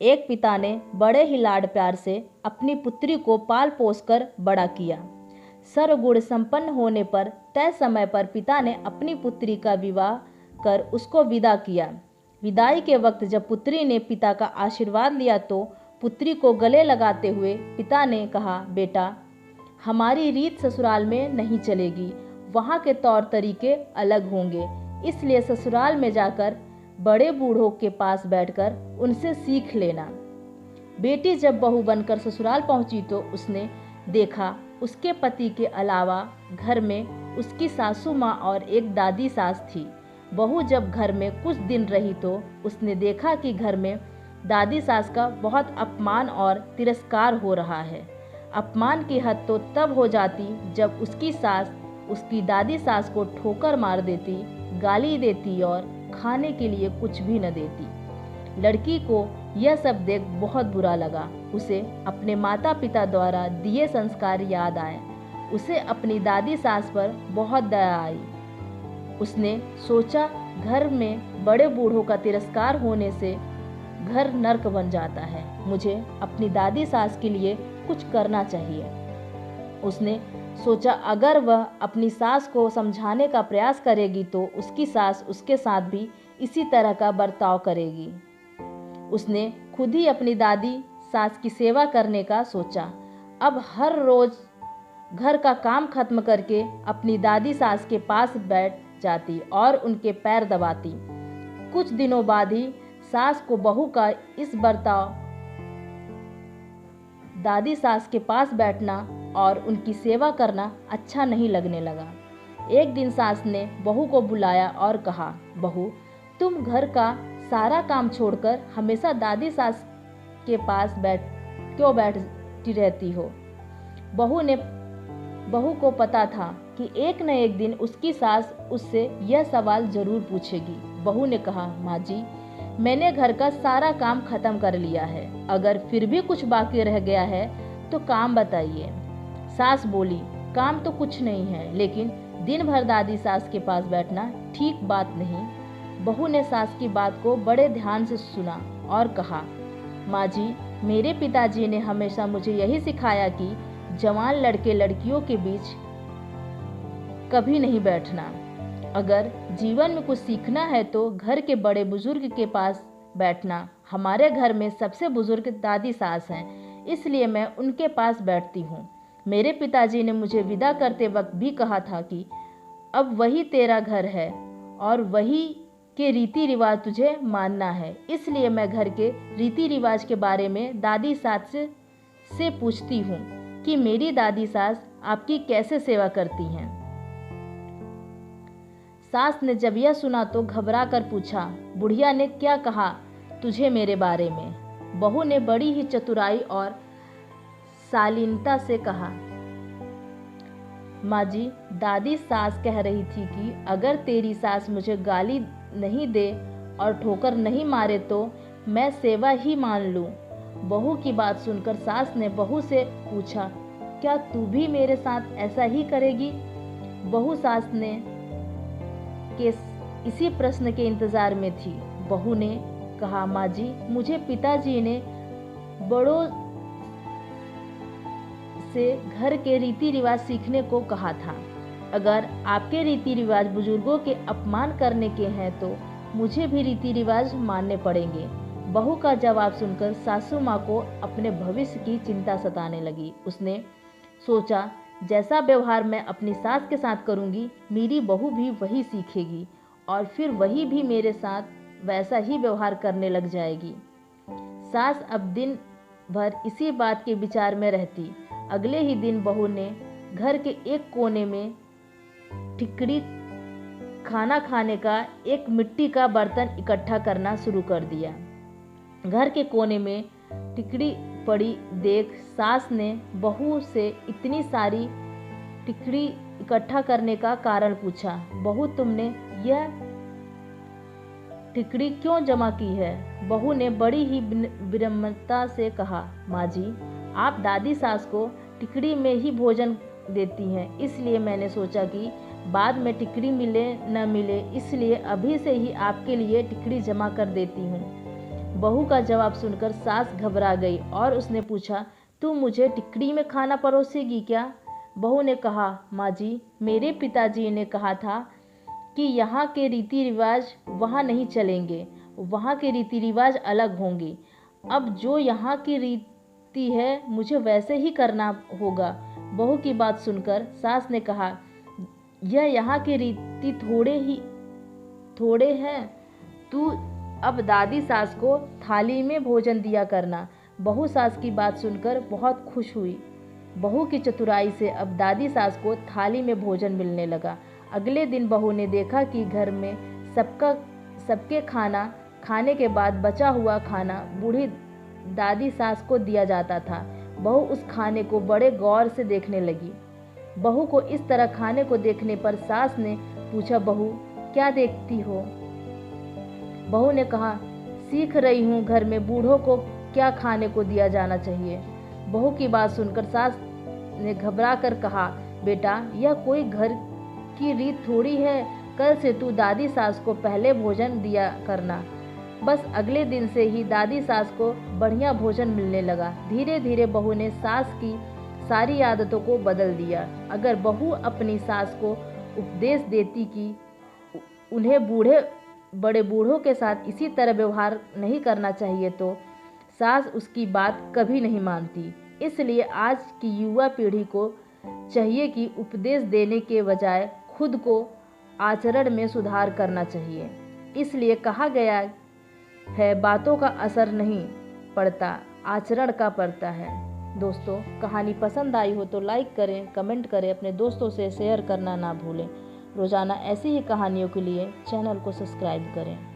एक पिता ने बड़े ही लाड प्यार से अपनी पुत्री को पाल पोस कर बड़ा किया। सर्वगुण संपन्न होने पर तय समय पर पिता ने अपनी पुत्री का विवाह कर उसको विदा किया। विदाई के वक्त जब पुत्री ने पिता का आशीर्वाद लिया तो पुत्री को गले लगाते हुए पिता ने कहा, बेटा, हमारी रीत ससुराल में नहीं चलेगी, वहाँ के तौर तरीके अलग होंगे, इसलिए ससुराल में जाकर बड़े बूढ़ों के पास बैठकर उनसे सीख लेना। बेटी जब बहू बनकर ससुराल पहुंची तो उसने देखा उसके पति के अलावा घर में उसकी सासू माँ और एक दादी सास थी। बहू जब घर में कुछ दिन रही तो उसने देखा कि घर में दादी सास का बहुत अपमान और तिरस्कार हो रहा है। अपमान की हद तो तब हो जाती जब उसकी सास उसकी दादी सास को ठोकर मार देती, गाली देती और खाने के लिए कुछ भी न देती। लड़की को यह सब देख बहुत बुरा लगा। उसे अपने माता पिता द्वारा दिए संस्कार याद आए। उसे अपनी दादी सास पर बहुत दया आई। उसने सोचा, घर में बड़े बूढ़ों का तिरस्कार होने से घर नर्क बन जाता है, मुझे अपनी दादी सास के लिए कुछ करना चाहिए। उसने सोचा, अगर वह अपनी सास को समझाने का प्रयास करेगी तो उसकी सास उसके साथ भी इसी तरह का बर्ताव करेगी। उसने खुद ही अपनी दादी सास की सेवा करने का सोचा। अब हर रोज घर का काम खत्म करके अपनी दादी सास के पास बैठ जाती और उनके पैर दबाती। कुछ दिनों बाद ही सास को बहू का इस बर्ताव, दादी सास के पास बैठना और उनकी सेवा करना अच्छा नहीं लगने लगा। एक दिन सास ने बहू को बुलाया और कहा, बहू, तुम घर का सारा काम छोड़कर हमेशा दादी सास के पास क्यों बैठती रहती हो? बहू को पता था कि एक न एक दिन उसकी सास उससे यह सवाल जरूर पूछेगी। बहू ने कहा, माँ जी, मैंने घर का सारा काम खत्म कर लिया है, अगर फिर भी कुछ बाकी रह गया है तो काम बताइए। सास बोली, काम तो कुछ नहीं है, लेकिन दिन भर दादी सास के पास बैठना ठीक बात नहीं। बहू ने सास की बात को बड़े ध्यान से सुना और कहा, माँ जी, मेरे पिताजी ने हमेशा मुझे यही सिखाया कि जवान लड़के लड़कियों के बीच कभी नहीं बैठना। अगर जीवन में कुछ सीखना है तो घर के बड़े बुजुर्ग के पास बैठना। हमारे घर में सबसे बुजुर्ग दादी सास हैं, इसलिए मैं उनके पास बैठती हूँ। मेरे पिताजी ने मुझे विदा करते वक्त भी कहा था कि अब वही तेरा घर है और वही के रीति रिवाज तुझे मानना है, इसलिए मैं घर के रीति रिवाज के बारे में दादी सास से पूछती हूँ कि मेरी दादी सास आपकी कैसे सेवा करती हैं। सास ने जब यह सुना तो घबरा कर पूछा, बुढ़िया ने क्या कहा तुझे मेरे बारे में? बहू ने बड़ी ही चतुराई और शालीनता से कहा, माँ जी, दादी सास कह रही थी कि अगर तेरी सास मुझे गाली नहीं दे और ठोकर नहीं मारे तो मैं सेवा ही मान लूं। बहू की बात सुनकर सास ने बहू से पूछा, क्या तू भी मेरे साथ ऐसा ही करेगी? बहू सास ने के इसी प्रश्न के इंतजार में थी। बहू ने कहा, माँ जी, मुझे पिताजी ने बड़ों से घर के रीति रिवाज सीखने को कहा था। अगर आपके रीति रिवाज बुजुर्गों के अपमान करने के हैं तो मुझे भी रीति रिवाज मानने पड़ेंगे। बहू का जवाब सुनकर सासू माँ को अपने भविष्य की चिंता सताने लगी। उसने सोचा, जैसा व्यवहार मैं अपनी सास के साथ करूँगी, मेरी बहू भी वही सीखेगी और फिर वही भी मेरे साथ वैसा ही व्यवहार करने लग जाएगी। सास अब दिन भर इसी बात के विचार में रहती। अगले ही दिन बहू ने घर के एक कोने में ठिकड़ी खाना खाने का एक मिट्टी का बर्तन इकट्ठा करना शुरू कर दिया। घर के कोने में टिकड़ी पड़ी देख सास ने बहू से इतनी सारी टिकड़ी इकट्ठा करने का कारण पूछा। बहू, तुमने यह टिकड़ी क्यों जमा की है? बहू ने बड़ी ही विनम्रता से कहा, माँ जी, आप दादी सास को टिकड़ी में ही भोजन देती हैं, इसलिए मैंने सोचा कि बाद में टिकड़ी मिले न मिले, इसलिए अभी से ही आपके लिए टिकड़ी जमा कर देती हूँ। बहू का जवाब सुनकर सास घबरा गई और उसने पूछा, तू मुझे टिकड़ी में खाना परोसेगी क्या? बहू ने कहा, माँ जी, मेरे पिताजी ने कहा था कि यहाँ के रीति रिवाज वहाँ नहीं चलेंगे, वहाँ के रीति रिवाज अलग होंगे। अब जो यहाँ की रीति है मुझे वैसे ही करना होगा। बहू की बात सुनकर सास ने कहा, यह यहाँ के रीति थोड़े हैं, तू अब दादी सास को थाली में भोजन दिया करना। बहू सास की बात सुनकर बहुत खुश हुई। बहू की चतुराई से अब दादी सास को थाली में भोजन मिलने लगा। अगले दिन बहू ने देखा कि घर में सबके खाना खाने के बाद बचा हुआ खाना बूढ़ी दादी सास को दिया जाता था। बहू उस खाने को बड़े गौर से देखने लगी। बहू को इस तरह खाने को देखने पर सास ने पूछा, बहू क्या देखती हो? बहू ने कहा, सीख रही हूँ घर में बूढ़ों को क्या खाने को दिया जाना चाहिए। बहू की बात सुनकर सास ने घबरा कर कहा, बेटा यह कोई घर की रीत थोड़ी है, कल से तू दादी सास को पहले भोजन दिया करना। बस अगले दिन से ही दादी सास को बढ़िया भोजन मिलने लगा। धीरे धीरे बहू ने सास की सारी आदतों को बदल दिया। अगर बहू अपनी सास को उपदेश देती कि उन्हें बड़े बूढ़ों के साथ इसी तरह व्यवहार नहीं करना चाहिए, तो सास उसकी बात कभी नहीं मानती। इसलिए आज की युवा पीढ़ी को चाहिए कि उपदेश देने के बजाय खुद को आचरण में सुधार करना चाहिए। इसलिए कहा गया है, बातों का असर नहीं पड़ता, आचरण का पड़ता है। दोस्तों, कहानी पसंद आई हो तो लाइक करें, कमेंट करें, अपने दोस्तों से शेयर करना ना भूलें। रोज़ाना ऐसी ही कहानियों के लिए चैनल को सब्सक्राइब करें।